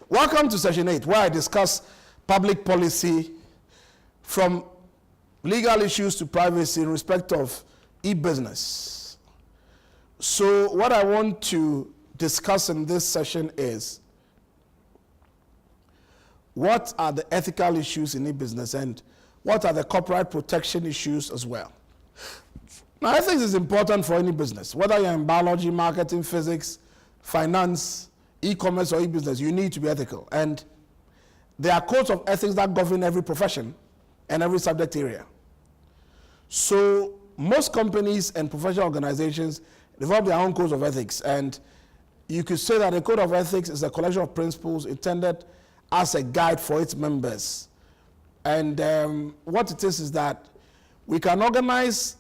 Welcome to session 8, where I discuss public policy from legal issues to privacy in respect of e-business. So what I want to discuss in this session is what are the ethical issues in e-business and what are the copyright protection issues as well. Now, ethics is important for any business, whether you're in biology, marketing, physics, finance, e-commerce or e-business, you need to be ethical. And there are codes of ethics that govern every profession and every subject area. So most companies and professional organizations develop their own codes of ethics. And you could say that a code of ethics is a collection of principles intended as a guide for its members. And what it is that we can organize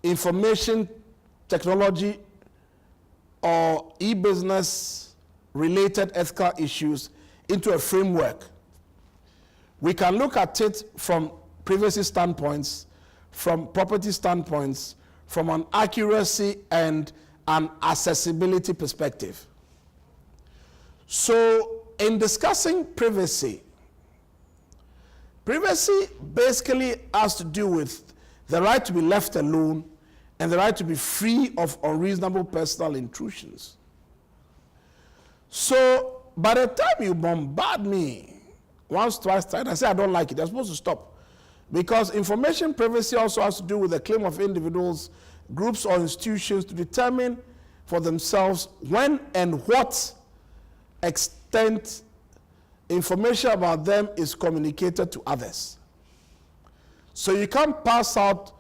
information technology or e-business related ethical issues into a framework. We can look at it from privacy standpoints, from property standpoints, from an accuracy and an accessibility perspective. So in discussing privacy basically has to do with the right to be left alone and the right to be free of unreasonable personal intrusions. So by the time you bombard me once, twice, thrice, I say I don't like it, I'm supposed to stop. Because information privacy also has to do with the claim of individuals, groups, or institutions to determine for themselves when and what extent information about them is communicated to others. So you can't pass out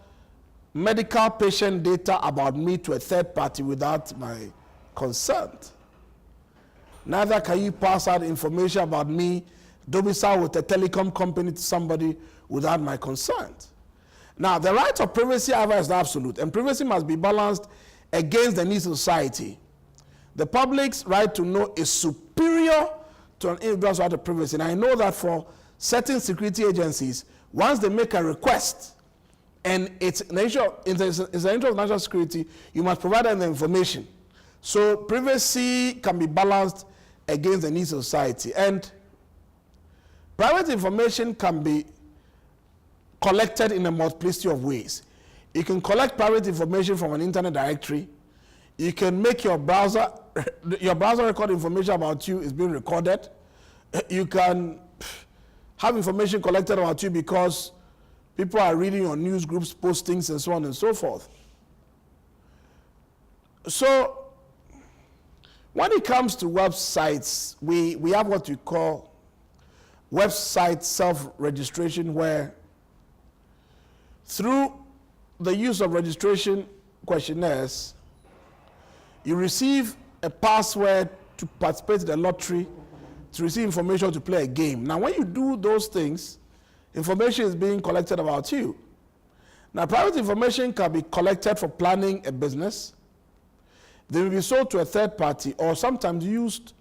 medical patient data about me to a third party without my consent. Neither can you pass out information about me domiciled with a telecom company to somebody without my consent. Now, the right of privacy, however, is absolute, and privacy must be balanced against the needs of society. The public's right to know is superior to an individual's right of privacy. And I know that for certain security agencies, once they make a request, and it's an issue of national security, you must provide them the information. So privacy can be balanced against the needs of society. And private information can be collected in a multiplicity of ways. You can collect private information from an internet directory. You can make your browser record information about you is being recorded. You can have information collected about you because people are reading your news groups, postings, and so on and so forth. So when it comes to websites, we have what we call website self-registration, where through the use of registration questionnaires, you receive a password to participate in the lottery, to receive information to play a game. Now, when you do those things, information is being collected about you. Now, private information can be collected for planning a business. They may be sold to a third party or sometimes used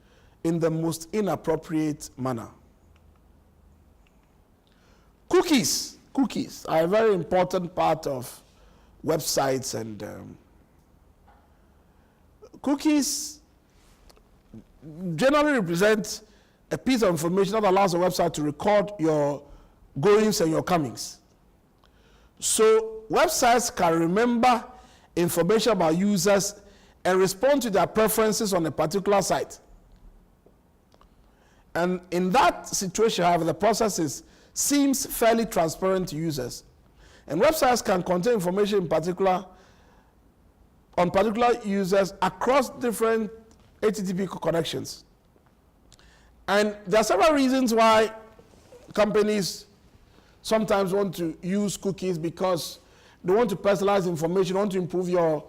in the most inappropriate manner. Cookies are a very important part of websites, and cookies generally represent a piece of information that allows a website to record your goings and your comings. So websites can remember information about users and respond to their preferences on a particular site. And in that situation, however, the process seems fairly transparent to users. And websites can contain information on particular users across different HTTP connections. And there are several reasons why companies sometimes want to use cookies, because they want to personalize information, want to improve your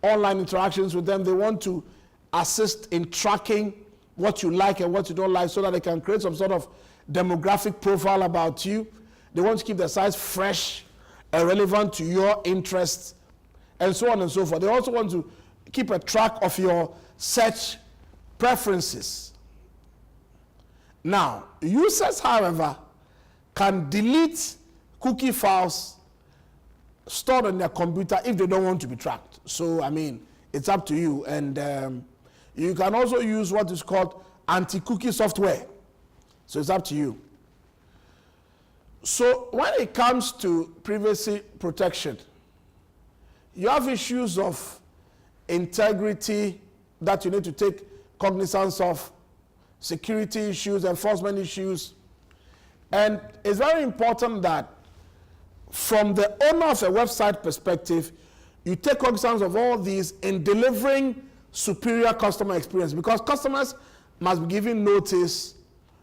online interactions with them. They want to assist in tracking what you like and what you don't like so that they can create some sort of demographic profile about you. They want to keep the sites fresh and relevant to your interests and so on and so forth. They also want to keep a track of your search preferences. Now, users, however, can delete cookie files stored on their computer if they don't want to be tracked. So, I mean, it's up to you. And you can also use what is called anti-cookie software. So it's up to you. So when it comes to privacy protection, you have issues of integrity that you need to take cognizance of, security issues, enforcement issues. And it's very important that from the owner of a website perspective, you take cognizance of all these in delivering superior customer experience, because customers must be given notice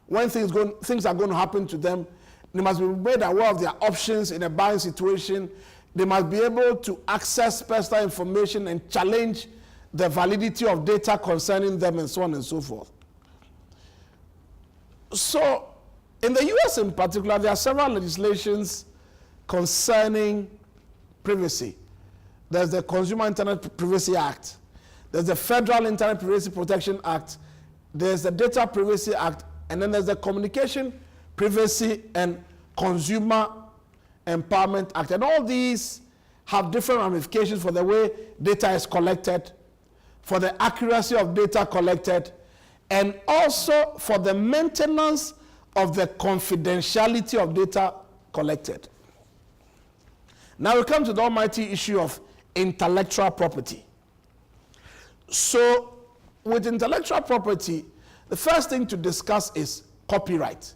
when things are going to happen to them. They must be made aware of their options in a buying situation. They must be able to access personal information and challenge the validity of data concerning them, and so on and so forth. So in the US in particular, there are several legislations concerning privacy. There's the Consumer Internet Privacy Act. There's the Federal Internet Privacy Protection Act. There's the Data Privacy Act. And then there's the Communication Privacy and Consumer Empowerment Act. And all these have different ramifications for the way data is collected, for the accuracy of data collected, and also for the maintenance of the confidentiality of data collected. Now we come to the almighty issue of intellectual property. So with intellectual property, the first thing to discuss is copyright.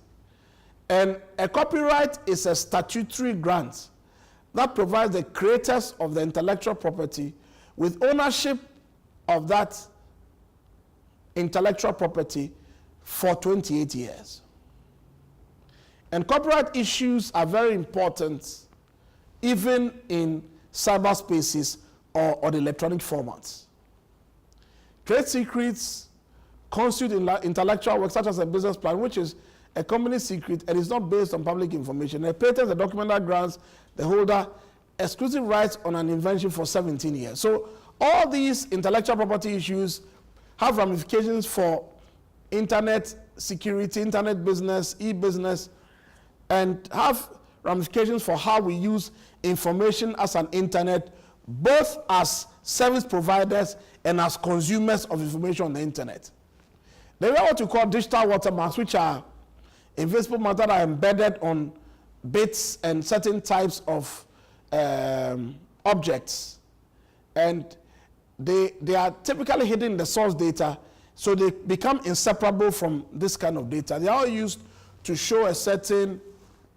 And a copyright is a statutory grant that provides the creators of the intellectual property with ownership of that intellectual property for 28 years. And copyright issues are very important even in cyberspaces or the electronic formats. Trade secrets constitute intellectual work such as a business plan, which is a company secret and is not based on public information. A patent is a document that grants the holder exclusive rights on an invention for 17 years. So all these intellectual property issues have ramifications for internet security, internet business, e-business, and have ramifications for how we use information as an internet, both as service providers and as consumers of information on the internet. There are what we call digital watermarks, which are invisible marks that are embedded on bits and certain types of objects. And they are typically hidden in the source data, so they become inseparable from this kind of data. They are all used to show a certain,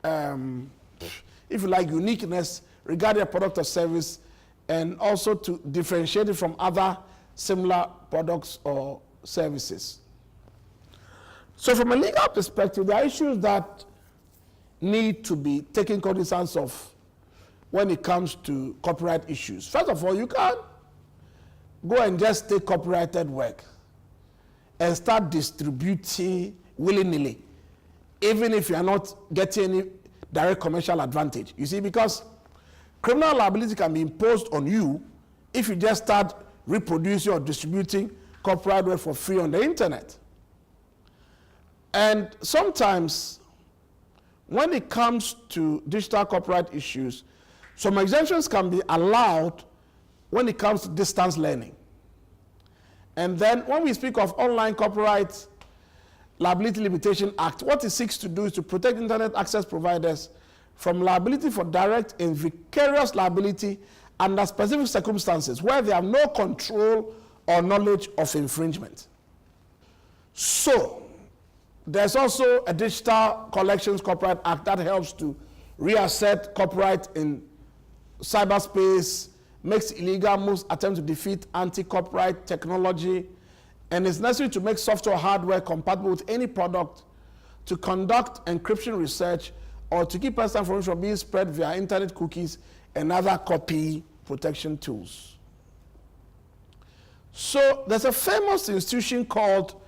if you like, uniqueness regarding a product or service, and also to differentiate it from other similar products or services. So from a legal perspective, there are issues that need to be taken cognizance of when it comes to copyright issues. First of all, you can't go and just take copyrighted work and start distributing willy-nilly, even if you are not getting any direct commercial advantage. You see, because criminal liability can be imposed on you if you just start reproducing or distributing copyright work for free on the internet. And sometimes, when it comes to digital copyright issues, some exemptions can be allowed when it comes to distance learning. And then when we speak of Online Copyright Liability Limitation Act, what it seeks to do is to protect internet access providers from liability for direct and vicarious liability under specific circumstances where they have no control or knowledge of infringement. So, there's also a Digital Collections Copyright Act that helps to reassert copyright in cyberspace, makes illegal moves, attempts to defeat anti-copyright technology, and it's necessary to make software or hardware compatible with any product, to conduct encryption research, or to keep personal information from being spread via internet cookies and other copy protection tools. So there's a famous institution called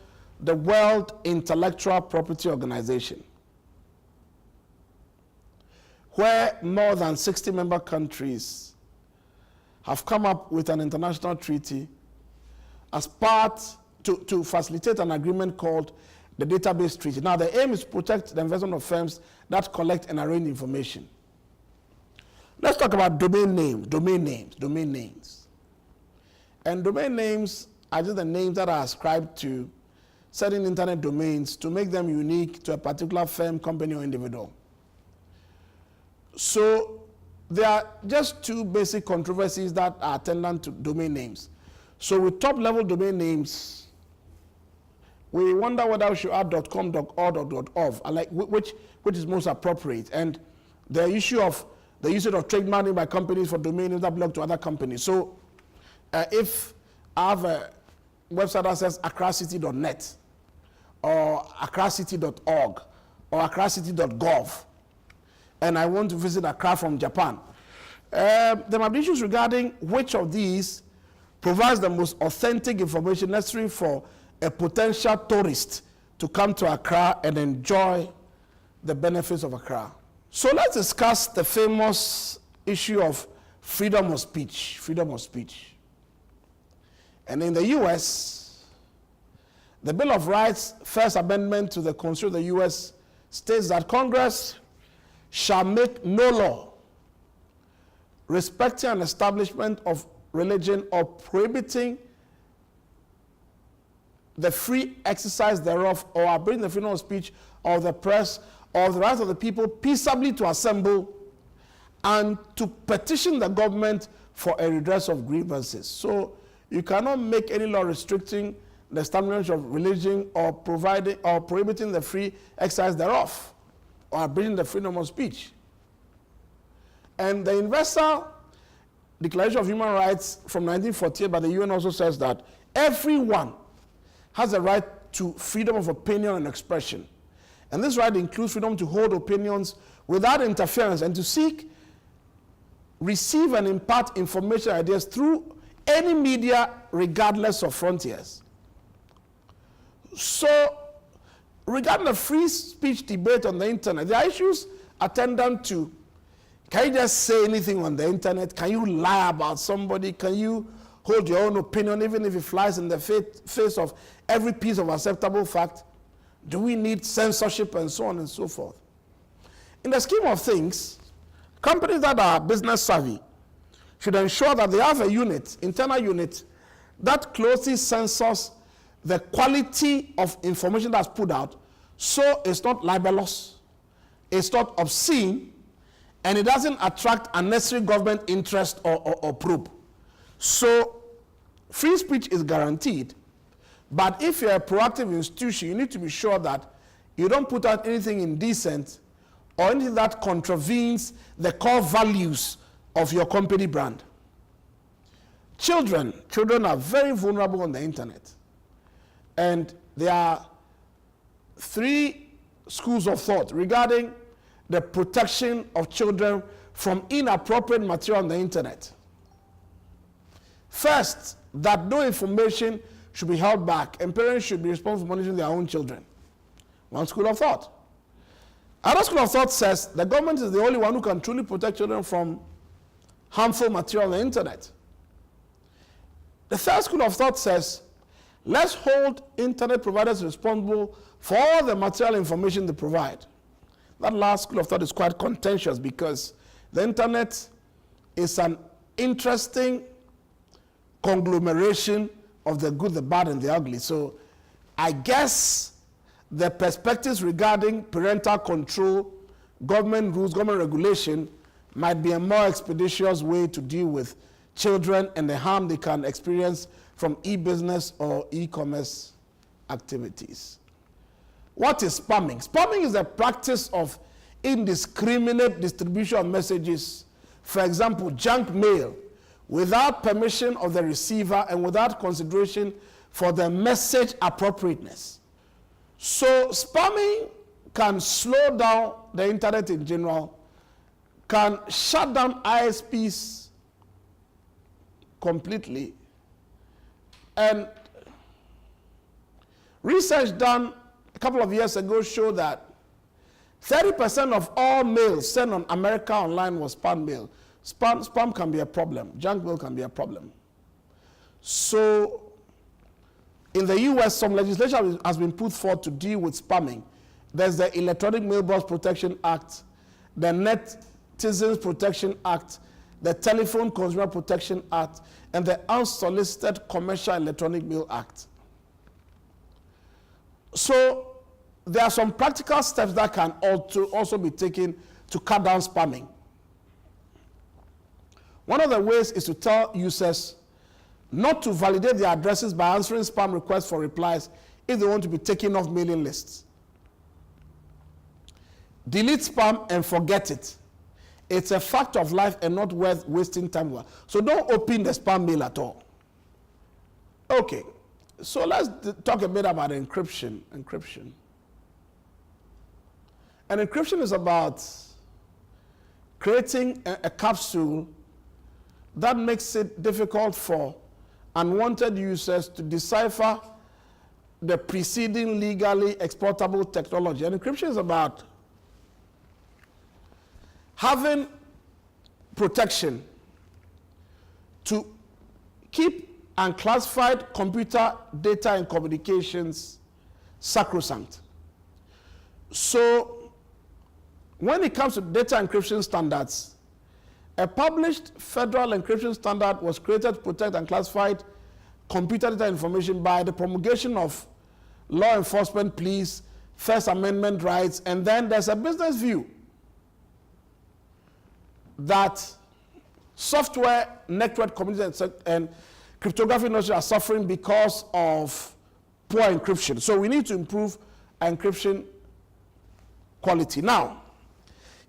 the World Intellectual Property Organization, where more than 60 member countries have come up with an international treaty as part to facilitate an agreement called the Database Treaty. Now, the aim is to protect the investment of firms that collect and arrange information. Let's talk about domain names. And domain names are just the names that are ascribed to certain internet domains to make them unique to a particular firm, company, or individual. So there are just two basic controversies that are attendant to domain names. So with top-level domain names, we wonder whether we should add .com, .org, or .ov, like which is most appropriate. And the issue of the usage of trademarking by companies for domain names that belong to other companies. So if I have a website that says accracity.net, or accracity.org, or accracity.gov, and I want to visit Accra from Japan, there might be issues regarding which of these provides the most authentic information necessary for a potential tourist to come to Accra and enjoy the benefits of Accra. So let's discuss the famous issue of freedom of speech. Freedom of speech. And in the US, the Bill of Rights, First Amendment to the Constitution of the US, states that Congress shall make no law respecting an establishment of religion or prohibiting the free exercise thereof, or abridging the freedom of speech or the press or the right of the people peaceably to assemble and to petition the government for a redress of grievances. So you cannot make any law restricting the establishment of religion or providing or prohibiting the free exercise thereof, or abridging the freedom of speech. And the Universal Declaration of Human Rights from 1948 by the UN also says that everyone has a right to freedom of opinion and expression. And this right includes freedom to hold opinions without interference and to seek, receive, and impart information and ideas through any media regardless of frontiers. So, regarding the free speech debate on the internet, there are issues attendant to, can you just say anything on the internet? Can you lie about somebody? Can you hold your own opinion even if it flies in the face of every piece of acceptable fact? Do we need censorship and so on and so forth? In the scheme of things, companies that are business savvy should ensure that they have a unit, internal unit, that closely censors the quality of information that's put out, so it's not libelous, it's not obscene, and it doesn't attract unnecessary government interest or probe. So free speech is guaranteed, but if you're a proactive institution, you need to be sure that you don't put out anything indecent or anything that contravenes the core values of your company brand. Children are very vulnerable on the internet. And there are three schools of thought regarding the protection of children from inappropriate material on the internet. First, that no information should be held back, and parents should be responsible for monitoring their own children. One school of thought. Another school of thought says the government is the only one who can truly protect children from harmful material on the internet. The third school of thought says, let's hold internet providers responsible for all the material information they provide. That last school of thought is quite contentious because the internet is an interesting conglomeration of the good, the bad, and the ugly. So I guess the perspectives regarding parental control, government rules, government regulation might be a more expeditious way to deal with children and the harm they can experience from e-business or e-commerce activities. What is spamming? Spamming is the practice of indiscriminate distribution of messages, for example, junk mail, without permission of the receiver and without consideration for the message appropriateness. So spamming can slow down the internet in general, can shut down ISPs completely. And research done a couple of years ago showed that 30% of all mail sent on America Online was spam mail. Spam can be a problem. Junk mail can be a problem. So in the US, some legislation has been put forth to deal with spamming. There's the Electronic Mailbox Protection Act, the Netizens Protection Act, the Telephone Consumer Protection Act, and the Unsolicited Commercial Electronic Mail Act. So there are some practical steps that can also be taken to cut down spamming. One of the ways is to tell users not to validate their addresses by answering spam requests for replies if they want to be taken off mailing lists. Delete spam and forget it. It's a fact of life and not worth wasting time with. So don't open the spam mail at all. Okay, so let's talk a bit about encryption. And encryption is about creating a capsule that makes it difficult for unwanted users to decipher the preceding legally exportable technology. And encryption is about having protection to keep unclassified computer data and communications sacrosanct. So when it comes to data encryption standards, a published federal encryption standard was created to protect unclassified computer data information by the promulgation of law enforcement, police, First Amendment rights, and then there's a business view that software, network communities, and cryptography industry are suffering because of poor encryption. So we need to improve encryption quality. Now,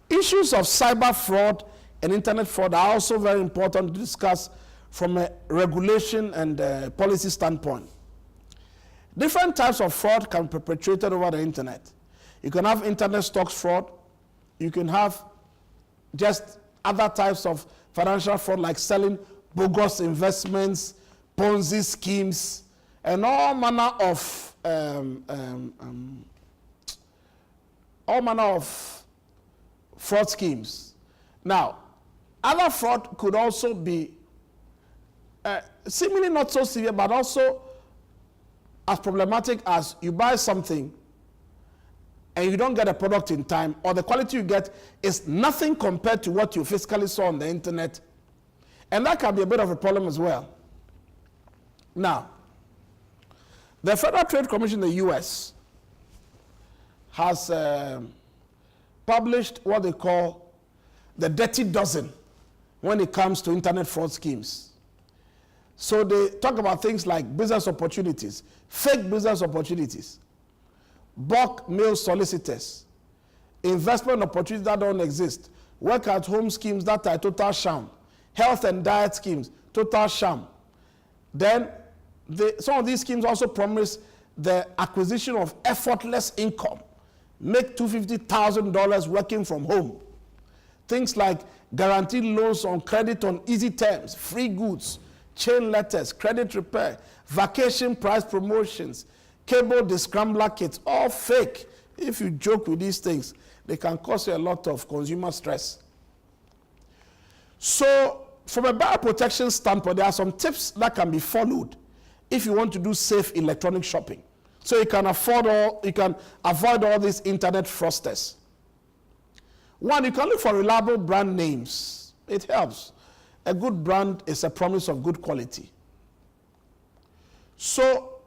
issues of cyber fraud and internet fraud are also very important to discuss from a regulation and policy standpoint. Different types of fraud can be perpetrated over the internet. You can have internet stocks fraud. You can have just other types of financial fraud like selling bogus investments, Ponzi schemes, and all manner of fraud schemes. Now, other fraud could also be seemingly not so severe, but also as problematic as you buy something and you don't get a product in time, or the quality you get is nothing compared to what you physically saw on the internet. And that can be a bit of a problem as well. Now, the Federal Trade Commission in the US has published what they call the Dirty Dozen when it comes to internet fraud schemes. So they talk about things like business opportunities, fake business opportunities, bulk mail solicitors, investment opportunities that don't exist, work at home schemes that are total sham, health and diet schemes, total sham. Then some of these schemes also promise the acquisition of effortless income, make $250,000 working from home. Things like guaranteed loans on credit on easy terms, free goods, chain letters, credit repair, vacation price promotions, cable descrambler kits, all fake. If you joke with these things, they can cause you a lot of consumer stress. So from a bioprotection standpoint, there are some tips that can be followed if you want to do safe electronic shopping. So you can avoid all these internet fraudsters. One, you can look for reliable brand names. It helps. A good brand is a promise of good quality. So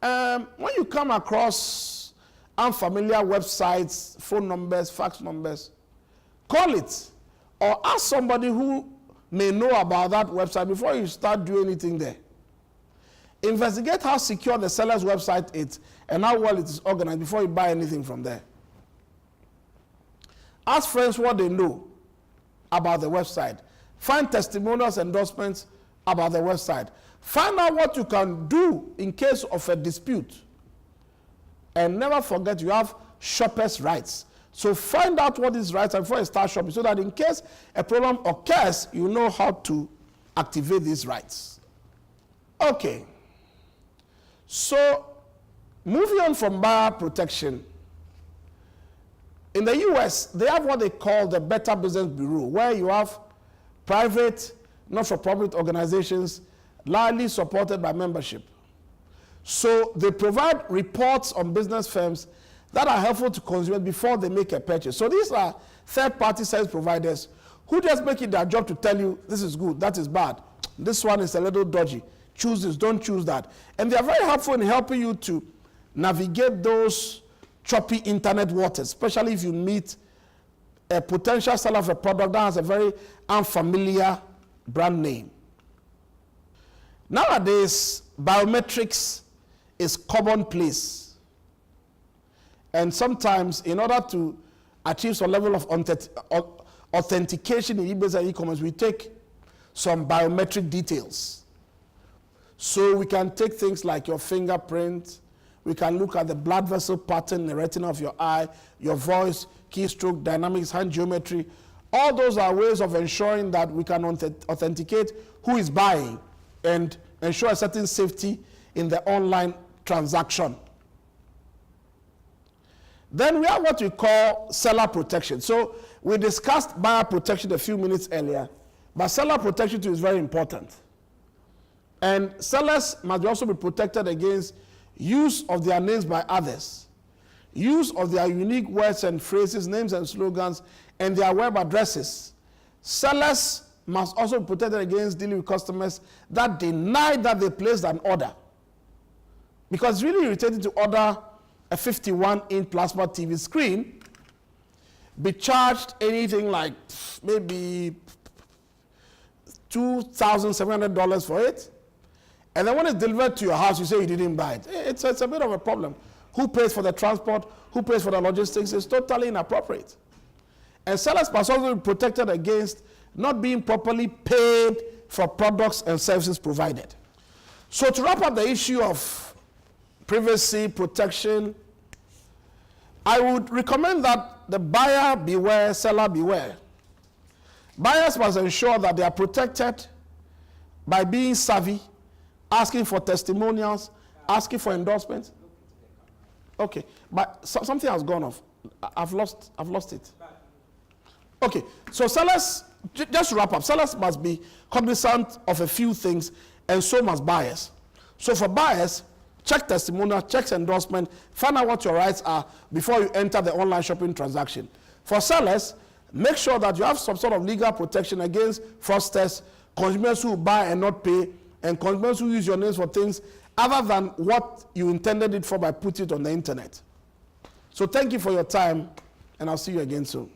when you come across unfamiliar websites, phone numbers, fax numbers, call it or ask somebody who may know about that website before you start doing anything there. Investigate how secure the seller's website is and how well it is organized before you buy anything from there. Ask friends what they know about the website. Find testimonials, endorsements about the website. Find out what you can do in case of a dispute. And never forget you have shoppers' rights. So find out what these rights are before you start shopping so that in case a problem occurs, you know how to activate these rights. Okay. So moving on from buyer protection, in the US, they have what they call the Better Business Bureau, where you have private, not-for-profit organizations largely supported by membership. So they provide reports on business firms that are helpful to consumers before they make a purchase. So these are third-party service providers who just make it their job to tell you this is good, that is bad, this one is a little dodgy, choose this, don't choose that. And they are very helpful in helping you to navigate those choppy internet waters, especially if you meet a potential seller of a product that has a very unfamiliar brand name. Nowadays, biometrics is commonplace. And sometimes, in order to achieve some level of authentication in e-business and e-commerce, we take some biometric details. So we can take things like your fingerprint, we can look at the blood vessel pattern in the retina of your eye, your voice, keystroke, dynamics, hand geometry. All those are ways of ensuring that we can authenticate who is buying and ensure a certain safety in the online transaction. Then we have what we call seller protection. So we discussed buyer protection a few minutes earlier, but seller protection too is very important. And sellers must also be protected against use of their names by others, use of their unique words and phrases, names and slogans, and their web addresses. Sellers must also be protected against dealing with customers that deny that they placed an order. Because it's really irritating to order a 51-inch plasma TV screen, be charged anything like maybe $2,700 for it, and then when it's delivered to your house, you say you didn't buy it. It's a bit of a problem. Who pays for the transport? Who pays for the logistics? It's totally inappropriate. And sellers must also be protected against not being properly paid for products and services provided. So to wrap up the issue of privacy, protection, I would recommend that the buyer beware, seller beware. Buyers must ensure that they are protected by being savvy, asking for testimonials, asking for endorsements. Okay, but something has gone off. I've lost it. Okay, so sellers, just to wrap up, sellers must be cognizant of a few things, and so must buyers. So for buyers, check testimonial, check endorsement, find out what your rights are before you enter the online shopping transaction. For sellers, make sure that you have some sort of legal protection against fraudsters, consumers who buy and not pay, and consumers who use your names for things other than what you intended it for by putting it on the internet. So thank you for your time, and I'll see you again soon.